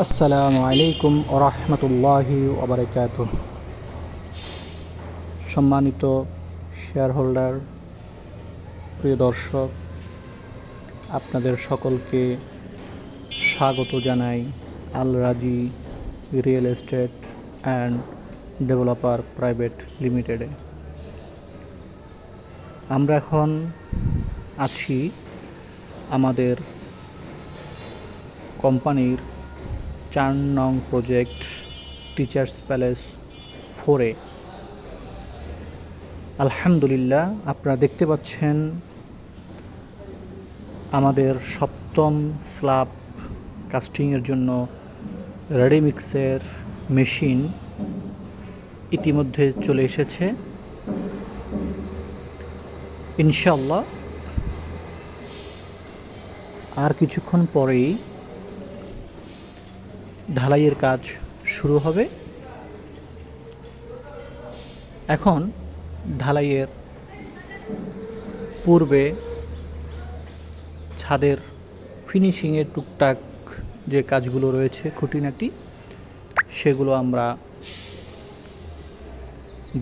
আসসালামু আলাইকুম ওরহমতুল্লাহি ওবরাকাতুহ। সম্মানিত শেয়ার হোল্ডার, প্রিয় দর্শক, আপনাদের সকলকে স্বাগত জানাই আল রাজি real estate and developer private লিমিটেডে। আমরা এখন আছি আমাদের কোম্পানির 4 নং প্রজেক্ট টিচার্স প্যালেস 4-এ। আলহামদুলিল্লাহ, আপনারা দেখতে পাচ্ছেন আমাদের 7ম স্ল্যাব কাস্টিংয়ের জন্য রেডিমিক্সের মেশিন ইতিমধ্যে চলে এসেছে। ইনশাআল্লাহ আর কিছুক্ষণ পরেই ঢালাইয়ের কাজ শুরু হবে। এখন ঢালাইয়ের পূর্বে ছাদের ফিনিশিংয়ের টুকটাক যে কাজগুলো রয়েছে খুঁটিনাটি, সেগুলো আমরা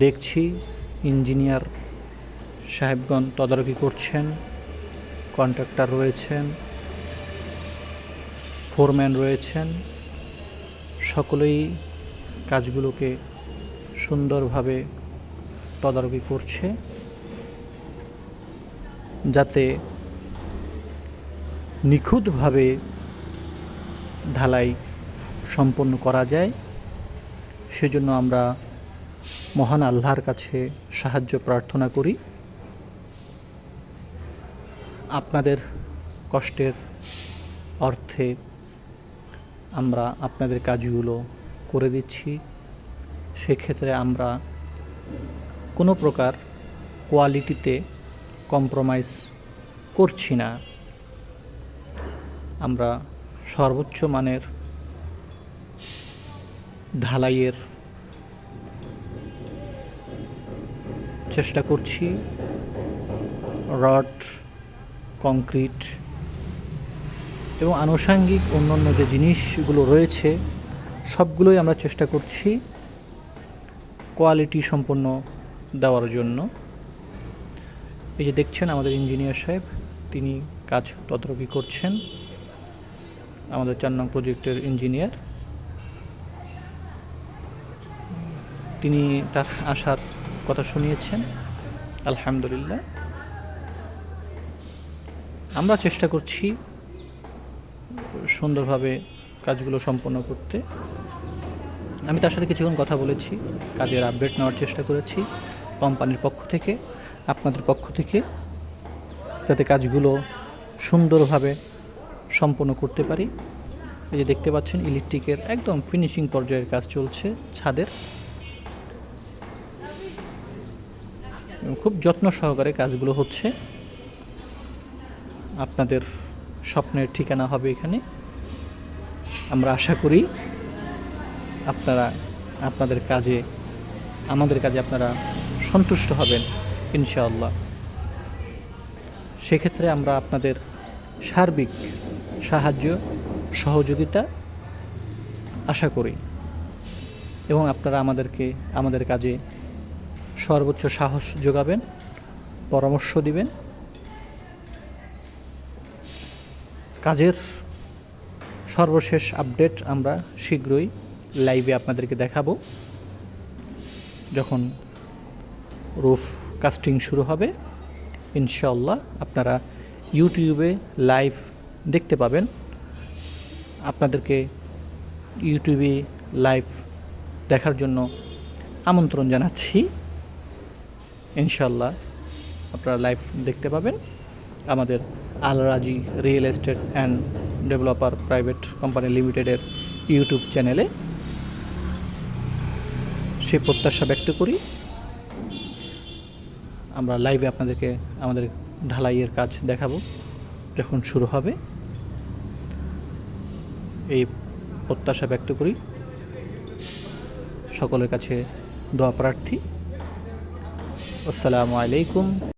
দেখছি। ইঞ্জিনিয়ার সাহেবগণ তদারকি করছেন, কন্ট্রাক্টর রয়েছেন, ফোরম্যান রয়েছেন, সকলেই কাজগুলোকে সুন্দরভাবে তদারকি করছে যাতে নিখুঁতভাবে ঢালাই সম্পন্ন করা যায়। সেজন্য আমরা মহান আল্লাহর কাছে সাহায্য প্রার্থনা করি। আপনাদের কষ্টের অর্থে আমরা আপনাদের কাজগুলো করে দিচ্ছি। সেক্ষেত্রে আমরা কোনো প্রকার কোয়ালিটিতে কম্প্রোমাইজ করছি না। আমরা সর্বোচ্চ মানের ঢালাইয়ের চেষ্টা করছি। রড, কংক্রিট এবং আনুষঙ্গিক অন্যান্য যে জিনিসগুলো রয়েছে সবগুলোই আমরা চেষ্টা করছি কোয়ালিটি সম্পন্ন দেওয়ার জন্য। এই যে দেখছেন আমাদের ইঞ্জিনিয়ার সাহেব, তিনি কাজ তদারকি করছেন। আমাদের 4 নং প্রজেক্টের ইঞ্জিনিয়ার, তিনি তার আসার কথা শুনিয়েছেন। আলহামদুলিল্লাহ, আমরা চেষ্টা করছি সুন্দরভাবে কাজগুলো সম্পন্ন করতে। আমি তার সাথে কিছুক্ষণ কথা বলেছি, কাজের আপডেট নেওয়ার চেষ্টা করেছি কোম্পানির পক্ষ থেকে, আপনাদের পক্ষ থেকে, যাতে কাজগুলো সুন্দরভাবে সম্পন্ন করতে পারি। এই যে দেখতে পাচ্ছেন ইলেকট্রিকের একদম ফিনিশিং পর্যায়ের কাজ চলছে ছাদের। খুব যত্ন সহকারে কাজগুলো হচ্ছে। আপনাদের স্বপ্নের ঠিকানা হবে এখানে। আমরা আশা করি আপনারা আমাদের কাজে আপনারা সন্তুষ্ট হবেন ইনশাআল্লাহ। সেক্ষেত্রে আমরা আপনাদের সার্বিক সাহায্য সহযোগিতা আশা করি এবং আপনারা আমাদের কাজে সর্বোচ্চ সাহস যোগাবেন, পরামর্শ দিবেন। কাজের সর্বশেষ আপডেট আমরা শীঘ্রই লাইভে আপনাদেরকে দেখাবো। যখন রুফ কাস্টিং শুরু হবে ইনশাআল্লাহ আপনারা ইউটিউবে লাইভ দেখতে পাবেন। আপনাদেরকে ইউটিউবে লাইভ দেখার জন্য আমন্ত্রণ জানাচ্ছি। ইনশাআল্লাহ আপনারা লাইভ দেখতে পাবেন আমাদের আল রাজি real estate and developer private company লিমিটেডের ইউটিউব চ্যানেলে। সে প্রত্যাশা ব্যক্ত করি আমরা লাইভে আপনাদেরকে আমাদের ঢালাইয়ের কাজ দেখাবো যখন শুরু হবে। এই প্রত্যাশা ব্যক্ত করি, সকলের কাছে দোয়া প্রার্থী। আসসালামু আলাইকুম।